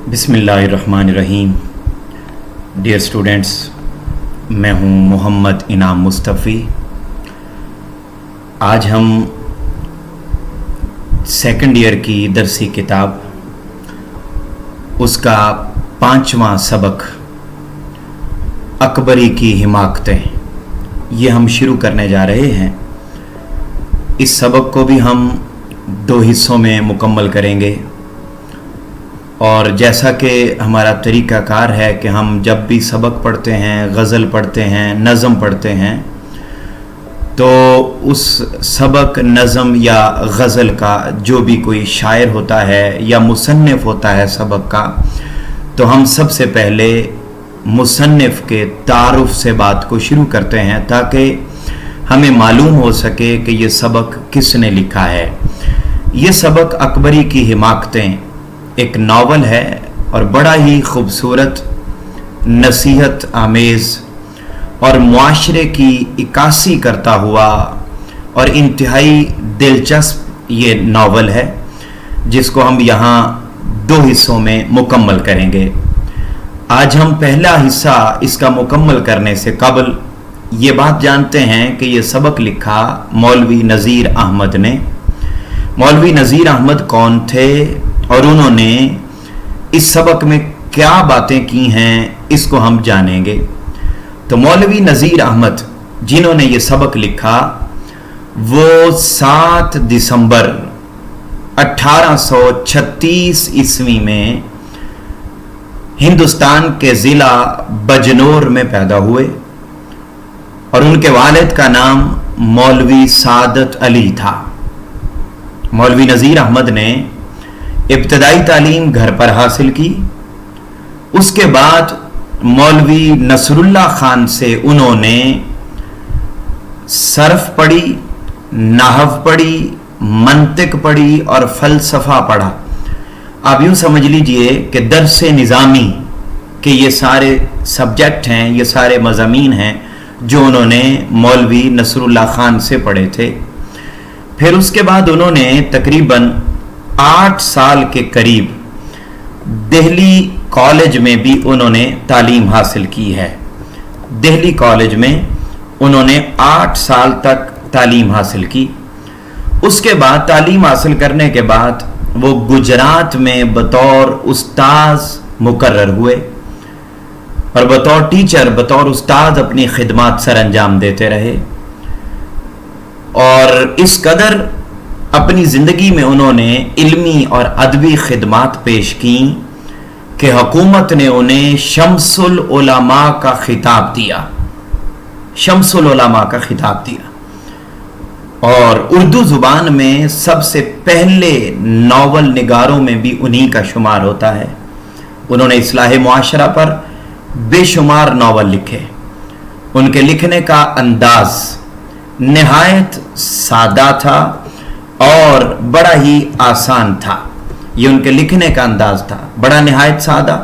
बिस्मिल्लाहिर्रहमानिर्रहीम। Dear students, मैं हूं मोहम्मद इनाम मुस्तफ़ी। आज हम सेकंड ईयर की दरसी किताब उसका 5वां सबक अकबरी की हिमाकतें ये हम शुरू करने जा रहे हैं। इस सबक को भी हम 2 हिस्सों में मुकम्मल करेंगे और जैसा कि हमारा तरीक़ाकार है कि हम जब भी सबक पढ़ते हैं, गज़ल पढ़ते हैं, नज़म पढ़ते हैं, तो उस सबक, नज़म या गज़ल का जो भी कोई शायर होता है या मुसन्निफ़ होता है सबक का, तो हम सबसे पहले मुसन्निफ़ के तारुफ़ से बात को शुरू करते हैं ताकि हमें मालूम हो सके कि ये सबक किसने लिखा है। ये सबक अकबरी की हिमाकतें एक नावल है और बड़ा ही खूबसूरत, नसीहत आमेज़ और मुआशरे की इक्कासी करता हुआ और इंतहाई दिलचस्प ये नावल है, जिसको हम यहाँ 2 हिस्सों में मुकम्मल करेंगे। आज हम पहला हिस्सा इसका मुकम्मल करने से कबल ये बात जानते हैं कि ये सबक लिखा मौलवी नज़ीर अहमद ने। मौलवी नज़ीर अहमद कौन थे और उन्होंने इस सबक में क्या बातें की हैं, इसको हम जानेंगे। तो मौलवी नज़ीर अहमद जिन्होंने ये सबक लिखा, वो 7 दिसंबर 1836 ईस्वी में हिंदुस्तान के ज़िला बजनौर में पैदा हुए और उनके वालिद का नाम मौलवी सादत अली था। मौलवी नज़ीर अहमद ने इब्तदाई तालीम घर पर हासिल की। उसके बाद मौलवी नसरुल्लाह खान से उन्होंने सरफ पढ़ी, नाहव पढ़ी, मंतिक पढ़ी और फ़लसफ़ा पढ़ा। आप यूँ समझ लीजिए कि दर्से निज़ामी के ये सारे सब्जेक्ट हैं, ये सारे मज़ामीन हैं जो उन्होंने मौलवी नसरुल्लाह खान से पढ़े थे। फिर उसके बाद उन्होंने तकरीबन 8 साल के करीब दिल्ली कॉलेज में भी उन्होंने तालीम हासिल की है। दिल्ली कॉलेज में उन्होंने 8 साल तक तालीम हासिल की। उसके बाद तालीम हासिल करने के बाद वो गुजरात में बतौर उस्ताद मुकर्रर हुए और बतौर टीचर, बतौर उस्ताद अपनी खिदमत सर अंजाम देते रहे और इस कदर अपनी ज़िंदगी में उन्होंने इल्मी और अदबी खिदमत पेश की कि हुकूमत ने उन्हें शम्सुल उलमा का खिताब दिया। शम्सुल उलमा का खिताब दिया और उर्दू ज़ुबान में सबसे पहले नावल निगारों में भी उन्हीं का शुमार होता है। उन्होंने इस्लाह मुआशरा पर बेशुमार नावल लिखे। उनके लिखने का अंदाज़ निहायत सादा था और बड़ा ही आसान था। ये उनके लिखने का अंदाज था, बड़ा निहायत सादा,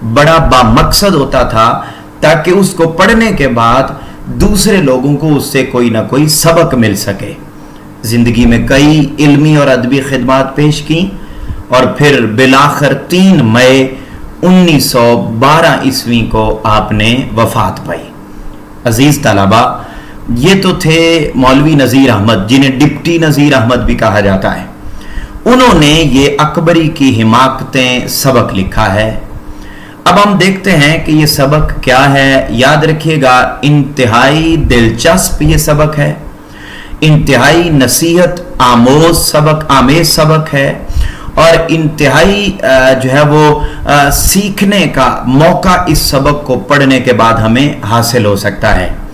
बड़ा बामकसद होता था ताकि उसको पढ़ने के बाद दूसरे लोगों को उससे कोई ना कोई सबक मिल सके। ज़िंदगी में कई इल्मी और अदबी खिदमत पेश की और फिर बिलाखिर 3 मई 1912 ईस्वी को आपने वफ़ात पाई। अजीज़ तलबा, ये तो थे मौलवी नज़ीर अहमद, जिन्हें डिप्टी नज़ीर अहमद भी कहा जाता है। उन्होंने ये अकबरी की हिमाकतें सबक लिखा है। अब हम देखते हैं कि ये सबक क्या है। याद रखिएगा, इंतहाई दिलचस्प ये सबक है, इंतहाई नसीहत आमेज़ सबक है और इंतहाई जो है वो सीखने का मौका इस सबक को पढ़ने के बाद हमें हासिल हो सकता है।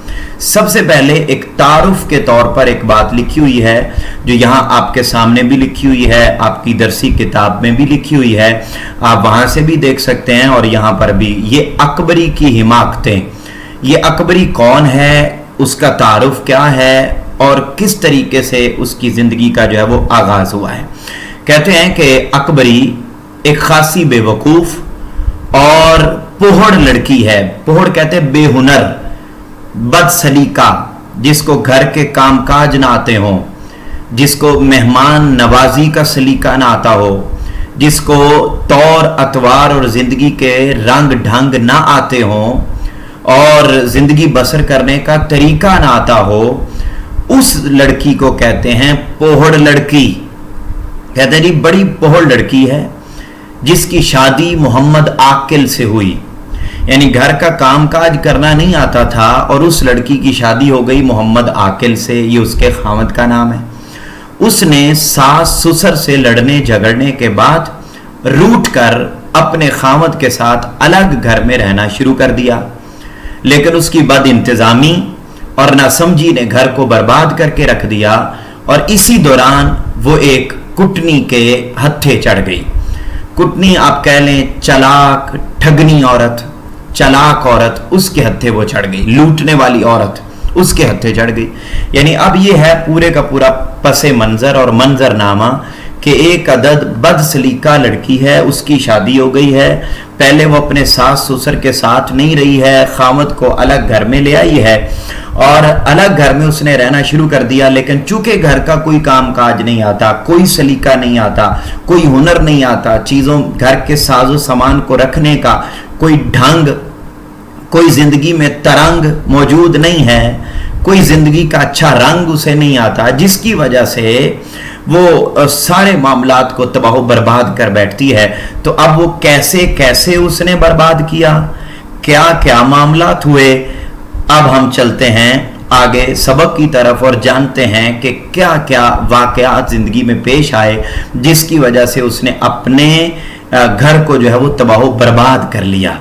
सबसे पहले एक तारुफ के तौर पर एक बात लिखी हुई है जो यहाँ आपके सामने भी लिखी हुई है, आपकी दरसी किताब में भी लिखी हुई है, आप वहाँ से भी देख सकते हैं और यहाँ पर भी। ये अकबरी की हिमाकतें, ये अकबरी कौन है, उसका तारुफ क्या है और किस तरीके से उसकी ज़िंदगी का जो है वो आगाज़ हुआ है। कहते हैं कि अकबरी एक खासी बेवकूफ़ और पोहड़ लड़की है। पोहड़ कहते हैं बेहुनर, बदसलीका, जिसको घर के कामकाज ना आते हों, जिसको मेहमान नवाजी का सलीका ना आता हो, जिसको तौर अतवार और जिंदगी के रंग ढंग ना आते हों और जिंदगी बसर करने का तरीका ना आता हो, उस लड़की को कहते हैं पोहड़ लड़की। कहते हैं जी बड़ी पोहड़ लड़की है जिसकी शादी मोहम्मद आकिल से हुई, यानी घर का कामकाज करना नहीं आता था और उस लड़की की शादी हो गई मोहम्मद आकिल से, ये उसके खामद का नाम है। उसने सास ससुर से लड़ने झगड़ने के बाद रूठ कर अपने खामद के साथ अलग घर में रहना शुरू कर दिया, लेकिन उसकी बद इंतजामी और नासमझी ने घर को बर्बाद करके रख दिया और इसी दौरान वो एक कुटनी के हत्थे चढ़ गई। कुटनी आप कह लें चालाक ठगनी औरत, चालाक औरत, उसके हत्थे वो चढ़ गई, लूटने वाली औरत उसके हत्थे चढ़ गई। यानी अब ये है पूरे का पूरा पसे मंजर और मंजरनामा कि एक अदद बदसलीका लड़की है, उसकी शादी हो गई है, पहले वो अपने सास ससुर के साथ नहीं रही है, खामद को अलग घर में ले आई है और अलग घर में उसने रहना शुरू कर दिया, लेकिन चूंकि घर का कोई काम काज नहीं आता, कोई सलीका नहीं आता, कोई हुनर नहीं आता, चीज़ों घर के साजो सामान को रखने का कोई ढंग, कोई जिंदगी में तरंग मौजूद नहीं है, कोई जिंदगी का अच्छा रंग उसे नहीं आता, जिसकी वजह से वो सारे मामलात को तबाह बर्बाद कर बैठती है। तो अब वो कैसे कैसे उसने बर्बाद किया, क्या क्या मामलात हुए, अब हम चलते हैं आगे सबक की तरफ और जानते हैं कि क्या क्या वाकयात जिंदगी में पेश आए जिसकी वजह से उसने अपने घर को जो है वो तबाह बर्बाद कर लिया।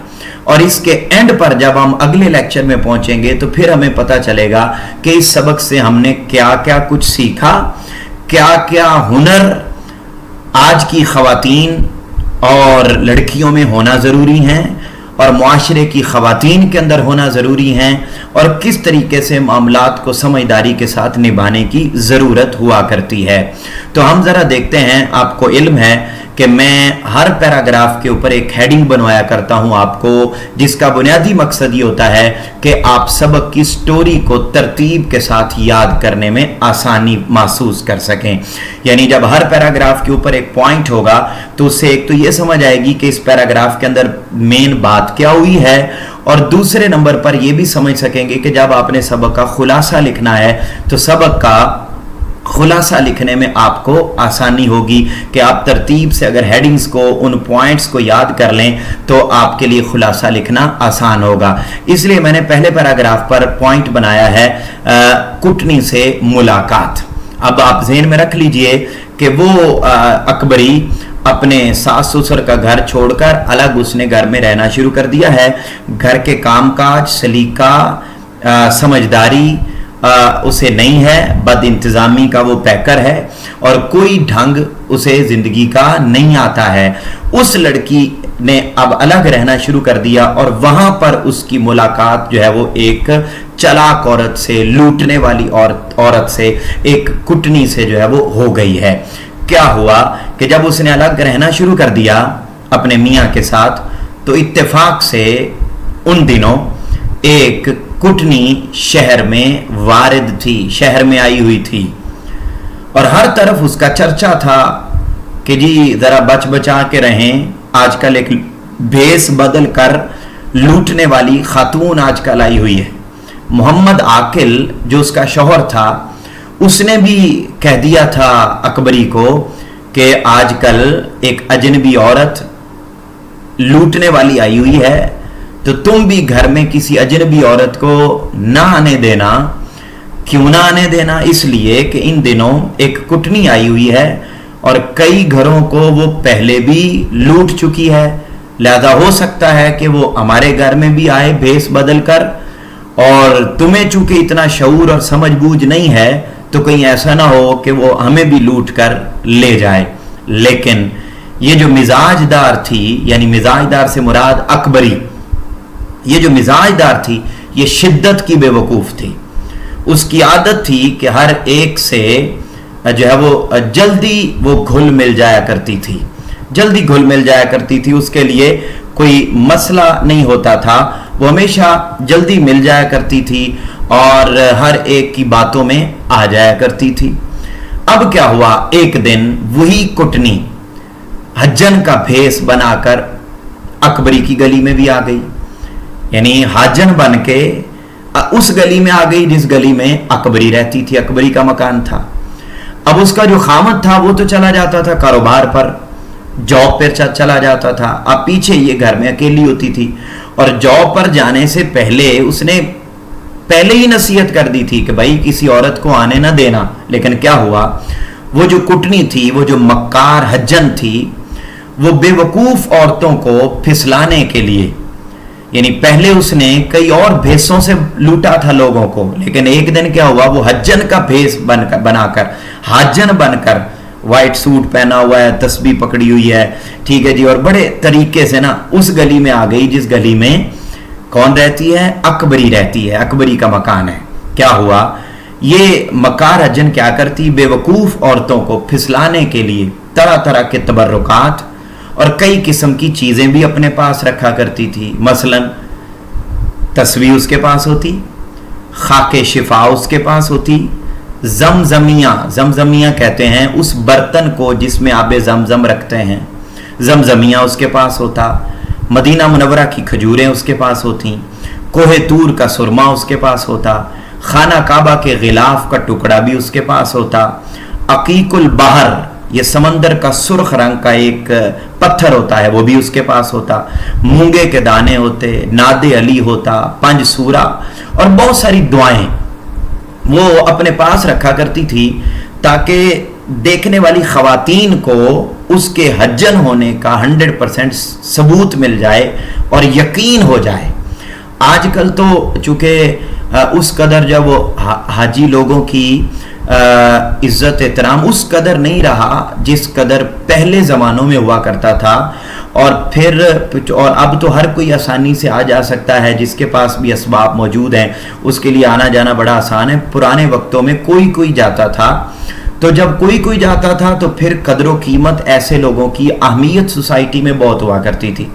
और इसके एंड पर जब हम अगले लेक्चर में पहुंचेंगे तो फिर हमें पता चलेगा कि इस सबक से हमने क्या क्या कुछ सीखा, क्या क्या हुनर आज की खवातीन और लड़कियों में होना ज़रूरी हैं और मुआशरे की खवातीन के अंदर होना ज़रूरी हैं और किस तरीके से मामलात को समझदारी के साथ निभाने की ज़रूरत हुआ करती है। तो हम ज़रा देखते हैं, आपको इल्म है कि मैं हर पैराग्राफ के ऊपर एक हेडिंग बनवाया करता हूं आपको, जिसका बुनियादी मकसद ये होता है कि आप सबक की स्टोरी को तरतीब के साथ याद करने में आसानी महसूस कर सकें। यानी जब हर पैराग्राफ के ऊपर एक पॉइंट होगा तो उससे एक तो ये समझ आएगी कि इस पैराग्राफ के अंदर मेन बात क्या हुई है, और दूसरे नंबर पर यह भी समझ सकेंगे कि जब आपने सबक का खुलासा लिखना है तो सबक का खुलासा लिखने में आपको आसानी होगी कि आप तरतीब से अगर हेडिंग्स को, उन पॉइंट्स को याद कर लें तो आपके लिए खुलासा लिखना आसान होगा। इसलिए मैंने पहले पैराग्राफ पर पॉइंट बनाया है कुटनी से मुलाकात। अब आप ज़हन में रख लीजिए कि वो अकबरी अपने सास ससुर का घर छोड़कर अलग उसने घर में रहना शुरू कर दिया है। घर के कामकाज, सलीका, समझदारी उसे नहीं है, बद इंतजामी का वो पैकर है और कोई ढंग उसे जिंदगी का नहीं आता है। उस लड़की ने अब अलग रहना शुरू कर दिया और वहां पर उसकी मुलाकात जो है वो एक चालाक औरत से, लूटने वाली औरत से, एक कुटनी से जो है वो हो गई है। क्या हुआ कि जब उसने अलग रहना शुरू कर दिया अपने मियाँ के साथ तो इत्तेफाक से उन दिनों एक कुटनी शहर में वारिद थी, शहर में आई हुई थी और हर तरफ उसका चर्चा था कि जी जरा बच बचा के रहें, आजकल एक भेस बदल कर लूटने वाली खातून आजकल आई हुई है। मोहम्मद आकिल जो उसका शौहर था उसने भी कह दिया था अकबरी को कि आजकल एक अजनबी औरत लूटने वाली आई हुई है, तो तुम भी घर में किसी अजनबी औरत को ना आने देना। क्यों ना आने देना? इसलिए कि इन दिनों एक कुटनी आई हुई है और कई घरों को वो पहले भी लूट चुकी है, लिहाजा हो सकता है कि वो हमारे घर में भी आए भेस बदल कर, और तुम्हें चूंकि इतना शऊर और समझबूझ नहीं है तो कहीं ऐसा ना हो कि वो हमें भी लूट कर ले जाए। लेकिन ये जो मिजाजदार थी, यानी मिजाजदार से मुराद अकबरी, ये जो मिजाजदार थी ये शिद्दत की बेवकूफ़ थी। उसकी आदत थी कि हर एक से जो है वो जल्दी वो घुल मिल जाया करती थी, जल्दी घुल मिल जाया करती थी। उसके लिए कोई मसला नहीं होता था, वो हमेशा जल्दी मिल जाया करती थी और हर एक की बातों में आ जाया करती थी। अब क्या हुआ, एक दिन वही कुटनी हज्जन का भेस बनाकर अकबरी की गली में भी आ गई, यानी हाजन बन के उस गली में आ गई जिस गली में अकबरी रहती थी, अकबरी का मकान था। अब उसका जो खामद था वो तो चला जाता था कारोबार पर, जॉब पर चला जाता था, अब पीछे ये घर में अकेली होती थी। और जॉब पर जाने से पहले उसने पहले ही नसीहत कर दी थी कि भाई किसी औरत को आने ना देना। लेकिन क्या हुआ, वो जो कुटनी थी, वो जो मक्कार हज्जन थी, वो बेवकूफ औरतों को फिसलाने के लिए, यानी पहले उसने कई और भेसों से लूटा था लोगों को, लेकिन एक दिन क्या हुआ, वो हज्जन का भेस बनाकर हाजन बनकर, व्हाइट सूट पहना हुआ है, तस्बीह पकड़ी हुई है, ठीक है जी, और बड़े तरीके से ना उस गली में आ गई जिस गली में कौन रहती है, अकबरी रहती है, अकबरी का मकान है। क्या हुआ, ये मकार हज्जन क्या करती, बेवकूफ औरतों को फिसलाने के लिए तरह तरह के तबर्रुकात और कई किस्म की चीजें भी अपने पास रखा करती थी। मसलन तस्वीर उसके पास होती, खाके शिफा उसके पास होती, जमजमिया कहते हैं उस बर्तन को जिसमें आबे जमजम रखते हैं, जमजमिया उसके पास होता, मदीना मुनव्वरा की खजूरें उसके पास होती, कोहे तूर का सुरमा उसके पास होता, खाना काबा के गिलाफ का टुकड़ा भी उसके पास होता, अकीकुल बहर, ये समंदर का सुर्ख रंग का एक पत्थर होता है, वो भी उसके पास होता, मूंगे के दाने होते, नादे अली होता, पंज सूरा और बहुत सारी दुआएं वो अपने पास रखा करती थी ताकि देखने वाली खवातीन को उसके हज्जन होने का 100% सबूत मिल जाए और यकीन हो जाए। आजकल तो चूंकि उस कदर जब वो हाजी लोगों की इज्जत एहतराम उस कदर नहीं रहा जिस कदर पहले ज़मानों में हुआ करता था, और अब तो हर कोई आसानी से आ जा सकता है, जिसके पास भी असबाब मौजूद हैं उसके लिए आना जाना बड़ा आसान है। पुराने वक्तों में कोई कोई जाता था, तो जब कोई कोई जाता था तो फिर कदर कीमत ऐसे लोगों की अहमियत सोसाइटी में बहुत हुआ करती थी,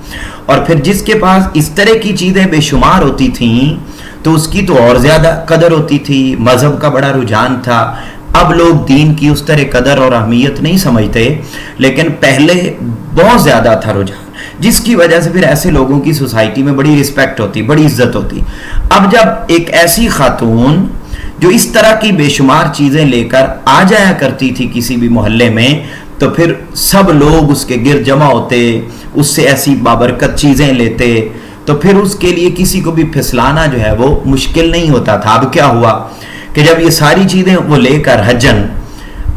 और फिर जिसके पास इस तरह की चीज़ें बेशुमार होती थीं तो उसकी तो और ज़्यादा कदर होती थी। मज़हब का बड़ा रुझान था, अब लोग दीन की उस तरह कदर और अहमियत नहीं समझते, लेकिन पहले बहुत ज़्यादा था रुझान, जिसकी वजह से फिर ऐसे लोगों की सोसाइटी में बड़ी रिस्पेक्ट होती, बड़ी इज्जत होती। अब जब एक ऐसी खातून जो इस तरह की बेशुमार चीज़ें लेकर आ जाया करती थी किसी भी मोहल्ले में, तो फिर सब लोग उसके गिर्द जमा होते, उससे ऐसी बाबरकत चीज़ें लेते, तो फिर उसके लिए किसी को भी फिसलाना जो है वो मुश्किल नहीं होता था। अब क्या हुआ कि जब ये सारी चीज़ें वो लेकर हज्जन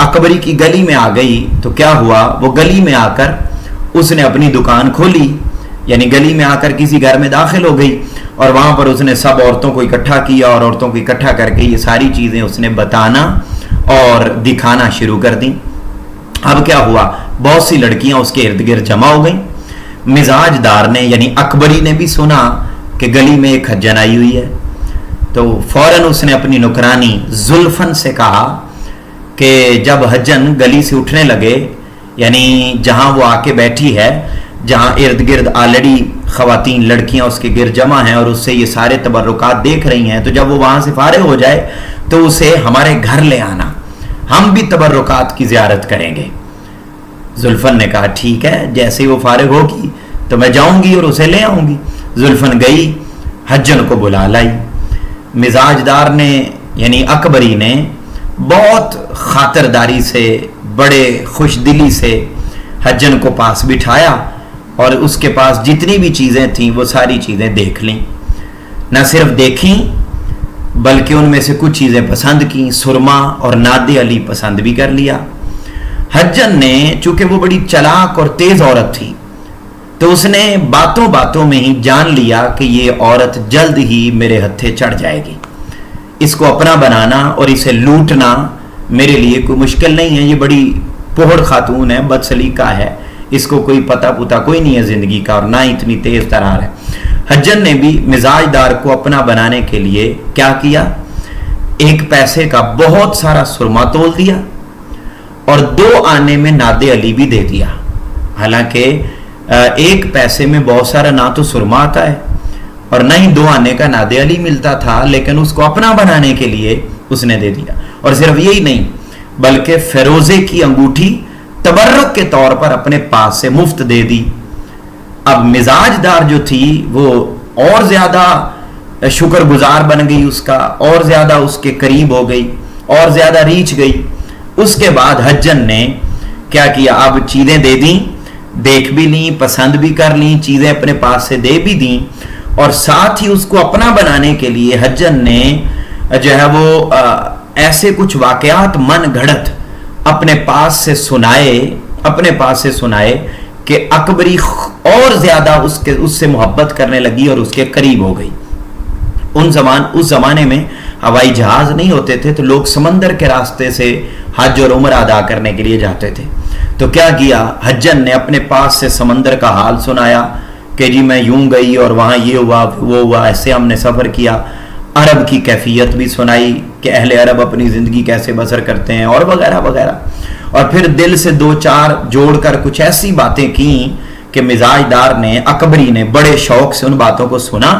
अकबरी की गली में आ गई, तो क्या हुआ, वो गली में आकर उसने अपनी दुकान खोली, यानी गली में आकर किसी घर में दाखिल हो गई, और वहाँ पर उसने सब औरतों को इकट्ठा किया, और औरतों को इकट्ठा करके ये सारी चीज़ें उसने बताना और दिखाना शुरू कर दी। अब क्या हुआ, बहुत सी लड़कियां उसके इर्द गिर्द जमा हो गई। मिजाजदार ने यानी अकबरी ने भी सुना कि गली में एक हज्जन आई हुई है, तो फौरन उसने अपनी नुकरानी जुल्फन से कहा कि जब हज्जन गली से उठने लगे, यानी जहां वो आके बैठी है, जहां इर्द गिर्द ऑलरेडी खवातीन लड़कियां उसके गिर्द जमा हैं और उससे ये सारे तबर्रुकात देख रही हैं, तो जब वो वहां से फारिग हो जाए तो उसे हमारे घर ले आना, हम भी तबर्रुकात की ज़ियारत करेंगे। जुल्फन ने कहा ठीक है, जैसे ही वो फारिग होगी तो मैं जाऊंगी और उसे ले आऊंगी। जुल्फन गई, हज्जन को बुला लाई। मिजाजदार ने यानी अकबरी ने बहुत खातिरदारी से, बड़े खुशदिली से हज्जन को पास बिठाया और उसके पास जितनी भी चीज़ें थीं वो सारी चीज़ें देख लीं। न सिर्फ देखी बल्कि उनमें से कुछ चीज़ें पसंद की, सुरमा और नादे अली पसंद भी कर लिया। हज्जन ने, चूंकि वो बड़ी चालाक और तेज औरत थी, तो उसने बातों बातों में ही जान लिया कि ये औरत जल्द ही मेरे हत्थे चढ़ जाएगी, इसको अपना बनाना और इसे लूटना मेरे लिए कोई मुश्किल नहीं है। ये बड़ी पोहड़ खातून है, बदसलीका है, इसको कोई पता पुता कोई नहीं है जिंदगी का, और ना इतनी तेज तरार है। हज्जन ने भी मिजाजदार को अपना बनाने के लिए क्या किया, एक पैसे का बहुत सारा सुरमा तोल दिया और 2 आने में नादे अली भी दे दिया। हालांकि एक पैसे में बहुत सारा ना तो सुरमा आता है और ना ही 2 आने का नादे अली मिलता था, लेकिन उसको अपना बनाने के लिए उसने दे दिया। और सिर्फ यही नहीं बल्कि फेरोजे की अंगूठी तबर्रुक के तौर पर अपने पास से मुफ्त दे दी। अब मिजाजदार जो थी वो और ज्यादा शुक्रगुजार बन गई उसका, और ज्यादा उसके करीब हो गई, और ज्यादा रीच गई। उसके बाद हज्जन ने क्या किया, अब चीजें दे दी, देख भी ली, पसंद भी कर ली, चीजें अपने पास से दे भी दी, और साथ ही उसको अपना बनाने के लिए हज्जन ने जो है वो ऐसे कुछ वाकयात मन घड़त अपने पास से सुनाए कि अकबरी और ज्यादा उससे मोहब्बत करने लगी और उसके करीब हो गई। उस जमाने में हवाई जहाज नहीं होते थे, तो लोग समंदर के रास्ते से हज और उम्र अदा करने के लिए जाते थे। तो क्या किया, हज्जन ने अपने पास से समंदर का हाल सुनाया कि जी मैं यूं गई और वहां ये हुआ वो हुआ, ऐसे हमने सफर किया। अरब की कैफियत भी सुनाई कि अहले अरब अपनी जिंदगी कैसे बसर करते हैं और वगैरह वगैरह। और फिर दिल से दो चार जोड़कर कुछ ऐसी बातें की कि मिजाजदार ने, अकबरी ने बड़े शौक से उन बातों को सुना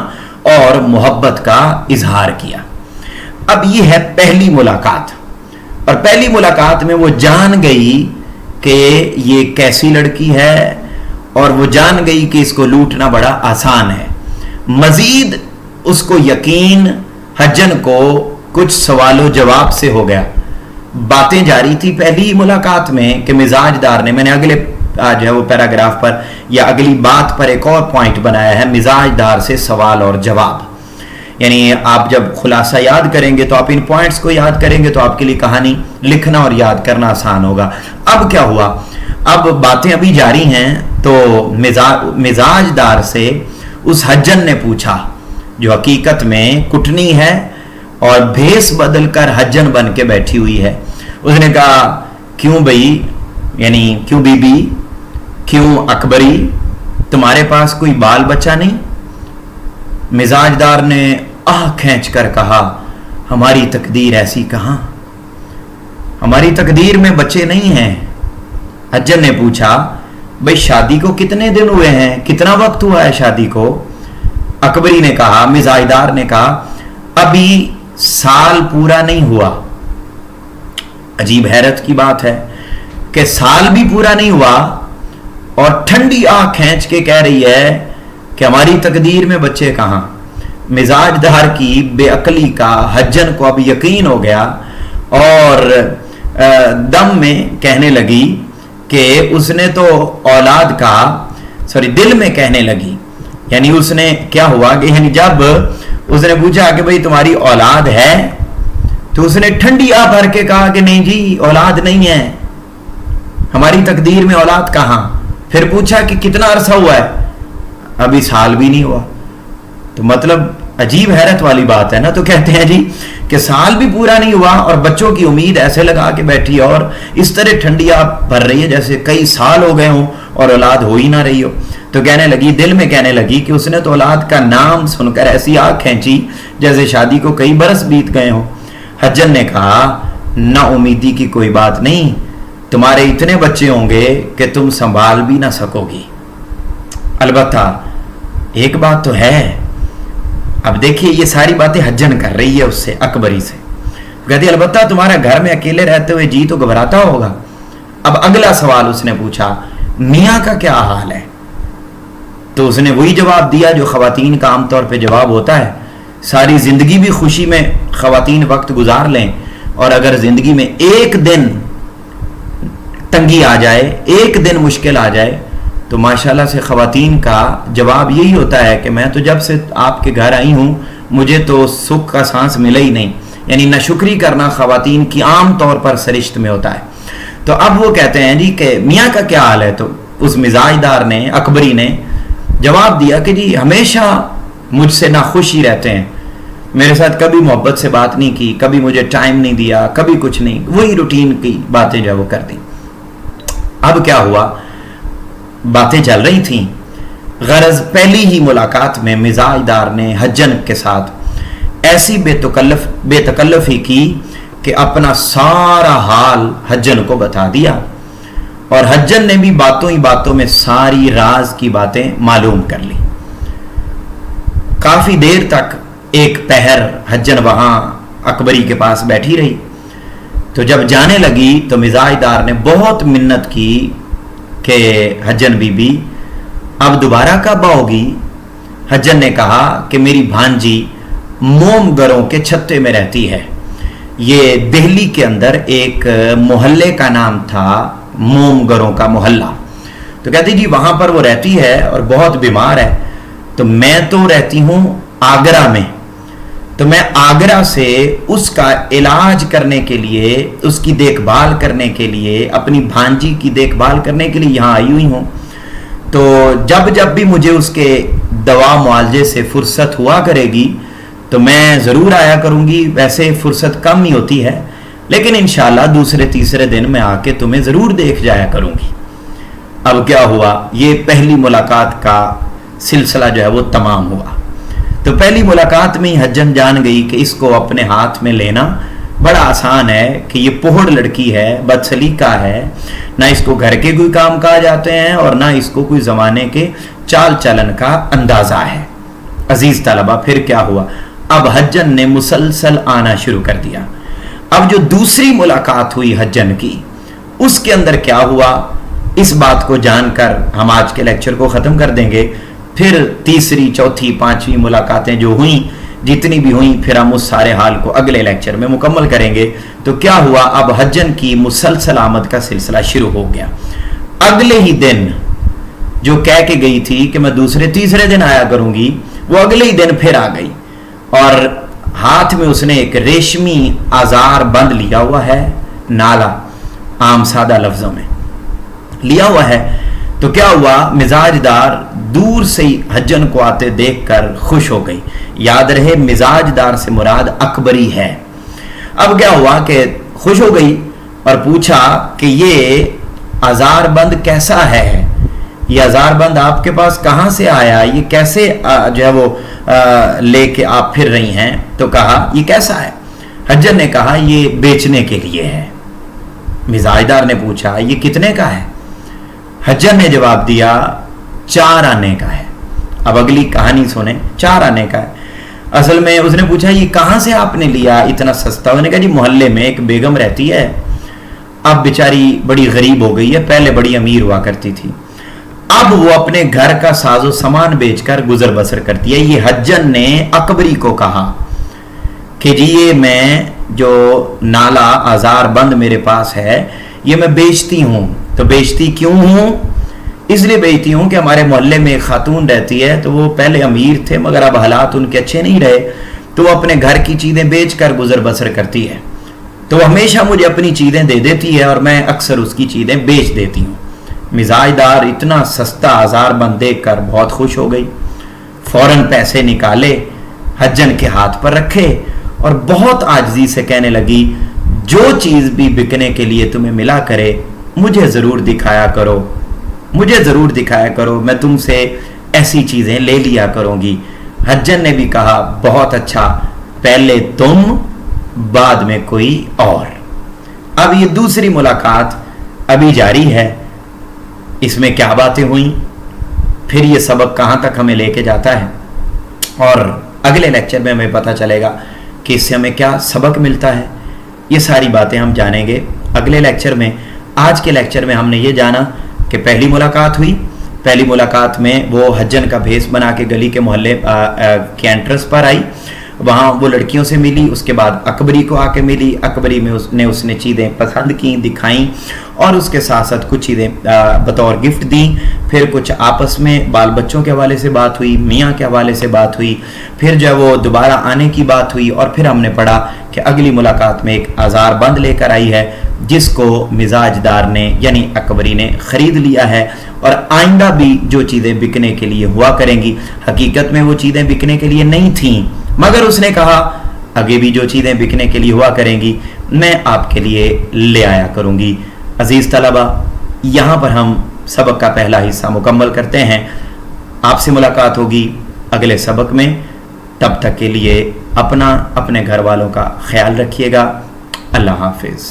और मोहब्बत का इजहार किया। अब ये है पहली मुलाकात, और पहली मुलाकात में वो जान गई कि ये कैसी लड़की है, और वो जान गई कि इसको लूटना बड़ा आसान है। मजीद उसको यकीन हज्जन को कुछ सवालों जवाब से हो गया। बातें जारी थी पहली मुलाकात में कि मिजाजदार ने, मैंने अगले जो है वो पैराग्राफ पर या अगली बात पर एक और पॉइंट बनाया है, मिजाजदार से सवाल और जवाब। यानी आप जब खुलासा याद करेंगे तो आप इन पॉइंट्स को याद करेंगे तो आपके लिए कहानी लिखना और याद करना आसान होगा। अब क्या हुआ, अब बातें अभी जारी हैं, तो मिजाजदार से उस हज्जन ने पूछा, जो हकीकत में कुटनी है और भेस बदल कर हज्जन बन के बैठी हुई है। उसने कहा, क्यों भाई, यानी क्यों बीबी, क्यों अकबरी, तुम्हारे पास कोई बाल बच्चा नहीं? मिजाजदार ने आह खींच कर कहा, हमारी तकदीर ऐसी कहां, हमारी तकदीर में बच्चे नहीं हैं। हज्जन ने पूछा, भाई शादी को कितने दिन हुए हैं, कितना वक्त हुआ है शादी को? अकबरी ने कहा, मिजाजदार ने कहा, अभी साल पूरा नहीं हुआ। अजीब हैरत की बात है कि साल भी पूरा नहीं हुआ और ठंडी आंख खींच के कह रही है कि हमारी तकदीर में बच्चे कहां। मिजाजदार की बेअकली का हज्जन को अब यकीन हो गया और दम में कहने लगी कि उसने तो औलाद का, दिल में कहने लगी, यानी उसने क्या हुआ कि यानी जब उसने पूछा कि भाई तुम्हारी औलाद है, तो उसने ठंडी आ भर के कहा कि नहीं जी औलाद नहीं है, हमारी तकदीर में औलाद कहां। फिर पूछा कि कितना अरसा हुआ है, अभी साल भी नहीं हुआ। तो मतलब अजीब हैरत वाली बात है ना। तो कहते हैं जी कि साल भी पूरा नहीं हुआ और बच्चों की उम्मीद ऐसे लगा के बैठी और इस तरह ठंडी आप भर रही है जैसे कई साल हो गए हों और औलाद हो ही ना रही हो। तो कहने लगी, दिल में कहने लगी कि उसने तो औलाद का नाम सुनकर ऐसी आंख खींची जैसे शादी को कई बरस बीत गए हों। हज्जन ने कहा, ना उम्मीदी की कोई बात नहीं, तुम्हारे इतने बच्चे होंगे कि तुम संभाल भी ना सकोगी। अलबत्ता एक बात तो है। अब देखिए ये सारी बातें हज्जन कर रही है उससे, अकबरी से। कहती अलबत्ता तुम्हारा घर में अकेले रहते हुए जी तो घबराता होगा। अब अगला सवाल उसने पूछा, मियाँ का क्या हाल है? तो उसने वही जवाब दिया जो खवातीन का आमतौर पे जवाब होता है। सारी जिंदगी भी खुशी में खवातीन वक्त गुजार लें और अगर जिंदगी में एक दिन तंगी आ जाए, एक दिन मुश्किल आ जाए, तो माशाल्लाह से खवातीन का जवाब यही होता है कि मैं तो जब से आपके घर आई हूँ मुझे तो सुख का सांस मिला ही नहीं। यानी नाशुक्री करना खवातीन की आम तौर पर सरिश्त में होता है। तो अब वो कहते हैं जी कि मियाँ का क्या हाल है? तो उस मिजाजदार ने, अकबरी ने जवाब दिया कि जी हमेशा मुझसे नाखुश ही रहते हैं, मेरे साथ कभी मोहब्बत से बात नहीं की, कभी मुझे टाइम नहीं दिया, कभी कुछ नहीं, वही रूटीन की बातें जो वो कर दी। अब क्या हुआ, बातें चल रही थी। गरज पहली ही मुलाकात में मिजाजदार ने हज्जन के साथ ऐसी बेतकल्लफी की कि अपना सारा हाल हज्जन को बता दिया और हज्जन ने भी बातों ही बातों में सारी राज की बातें मालूम कर ली। काफी देर तक एक पहर हज्जन वहां अकबरी के पास बैठी रही। تو جب جانے لگی تو مزاج دار نے بہت منت کی کہ حجن بی بی اب دوبارہ کب آؤ گی؟ حجن نے کہا کہ میری بھانجی موم گروں کے چھتے میں رہتی ہے. یہ دہلی کے اندر ایک محلے کا نام تھا موم گروں کا محلہ. تو کہتی جی وہاں پر وہ رہتی ہے اور بہت بیمار ہے. تو میں تو رہتی ہوں آگرہ میں, تو میں آگرہ سے اس کا علاج کرنے کے لیے, اس کی دیکھ بھال کرنے کے لیے, اپنی بھانجی کی دیکھ بھال کرنے کے لیے یہاں آئی ہوئی ہوں. تو جب بھی مجھے اس کے دوا معالجے سے فرصت ہوا کرے گی تو میں ضرور آیا کروں گی. ویسے فرصت کم ہی ہوتی ہے, لیکن انشاءاللہ دوسرے تیسرے دن میں آ کے تمہیں ضرور دیکھ جایا کروں گی. اب کیا ہوا, یہ پہلی ملاقات کا سلسلہ جو ہے وہ تمام ہوا. تو پہلی ملاقات میں ہی حجن جان گئی کہ اس کو اپنے ہاتھ میں لینا بڑا آسان ہے, کہ یہ پوہڑ لڑکی ہے, بد سلیقہ ہے, نہ اس کو گھر کے کوئی کام کہا جاتے ہیں اور نہ اس کو کوئی زمانے کے چال چلن کا اندازہ ہے. عزیز طلبہ پھر کیا ہوا, اب حجن نے مسلسل آنا شروع کر دیا. اب جو دوسری ملاقات ہوئی حجن کی, اس کے اندر کیا ہوا, اس بات کو جان کر ہم آج کے لیکچر کو ختم کر دیں گے. پھر تیسری, چوتھی, پانچویں ملاقاتیں جو ہوئیں, جتنی بھی ہوئیں, پھر ہم اس سارے حال کو اگلے لیکچر میں مکمل کریں گے. تو کیا ہوا, اب حجن کی مسلسل آمد کا سلسلہ شروع ہو گیا. اگلے ہی دن جو کہہ کے گئی تھی کہ میں دوسرے تیسرے دن آیا کروں گی, وہ اگلے ہی دن پھر آ گئی اور ہاتھ میں اس نے ایک ریشمی آزار بند لیا ہوا ہے, نالا عام سادہ لفظوں میں لیا ہوا ہے. تو کیا ہوا, مزاج دار دور سے ہی حجن کو آتے دیکھ کر خوش ہو گئی. یاد رہے مزاج دار سے مراد اکبری ہے. اب کیا ہوا کہ خوش ہو گئی اور پوچھا کہ یہ آزار بند کیسا ہے, یہ آزار بند آپ کے پاس کہاں سے آیا, یہ کیسے جو ہے وہ لے کے آپ پھر رہی ہیں؟ تو کہا یہ کیسا ہے؟ حجن نے کہا یہ بیچنے کے لیے ہے. مزاج دار نے پوچھا یہ کتنے کا ہے؟ حجن نے جواب دیا 4 آنے کا ہے. اب اگلی کہانی سنیں, 4 آنے کا ہے. اصل میں اس نے پوچھا یہ کہاں سے آپ نے لیا اتنا سستا؟ انہوں نے کہا جی محلے میں ایک بیگم رہتی ہے, اب بیچاری بڑی غریب ہو گئی ہے, پہلے بڑی امیر ہوا کرتی تھی, اب وہ اپنے گھر کا ساز و سامان بیچ کر گزر بسر کرتی ہے. یہ حجن نے اکبری کو کہا کہ جی یہ میں جو نالا آزار بند میرے پاس ہے یہ میں بیچتی ہوں. تو بیچتی کیوں ہوں؟ اس لیے بیچتی ہوں کہ ہمارے محلے میں ایک خاتون رہتی ہے, تو وہ پہلے امیر تھے مگر اب حالات ان کے اچھے نہیں رہے, تو وہ اپنے گھر کی چیزیں بیچ کر گزر بسر کرتی ہے. تو وہ ہمیشہ مجھے اپنی چیزیں دے دیتی ہے اور میں اکثر اس کی چیزیں بیچ دیتی ہوں. مزاج دار اتنا سستا آزار بند دیکھ کر بہت خوش ہو گئی. فوراً پیسے نکالے, حجن کے ہاتھ پر رکھے اور بہت عاجزی سے کہنے لگی جو چیز بھی بکنے کے لیے تمہیں ملا کرے مجھے ضرور دکھایا کرو, مجھے ضرور دکھایا کرو, میں تم سے ایسی چیزیں لے لیا کروں گی. حجن نے بھی کہا بہت اچھا, پہلے تم بعد میں کوئی اور. اب یہ دوسری ملاقات ابھی جاری ہے, اس میں کیا باتیں ہوئیں, پھر یہ سبق کہاں تک ہمیں لے کے جاتا ہے, اور اگلے لیکچر میں ہمیں پتہ چلے گا کہ اس سے ہمیں کیا سبق ملتا ہے. یہ ساری باتیں ہم جانیں گے اگلے لیکچر میں. آج کے لیکچر میں ہم نے یہ جانا کہ پہلی ملاقات ہوئی, پہلی ملاقات میں وہ حجن کا بھیس بنا کے گلی کے محلے کے انٹرنس پر آئی, وہاں وہ لڑکیوں سے ملی, اس کے بعد اکبری کو آ کے ملی, اکبری میں اس نے چیزیں پسند کیں, دکھائیں اور اس کے ساتھ ساتھ کچھ چیزیں بطور گفٹ دیں. پھر کچھ آپس میں بال بچوں کے حوالے سے بات ہوئی, میاں کے حوالے سے بات ہوئی, پھر جو وہ دوبارہ آنے کی بات ہوئی, اور پھر ہم نے پڑھا کہ اگلی ملاقات میں ایک آزار بند لے کر آئی ہے جس کو مزاج دار نے یعنی اکبری نے خرید لیا ہے, اور آئندہ بھی جو چیزیں بکنے کے لیے ہوا کریں گی, حقیقت میں وہ چیزیں بکنے کے لیے نہیں تھیں مگر اس نے کہا آگے بھی جو چیزیں بکنے کے لیے ہوا کریں گی میں آپ کے لیے لے آیا کروں گی. عزیز طلبہ, یہاں پر ہم سبق کا پہلا حصہ مکمل کرتے ہیں. آپ سے ملاقات ہوگی اگلے سبق میں. تب تک کے لیے اپنا اپنے گھر والوں کا خیال رکھیے گا. اللہ حافظ.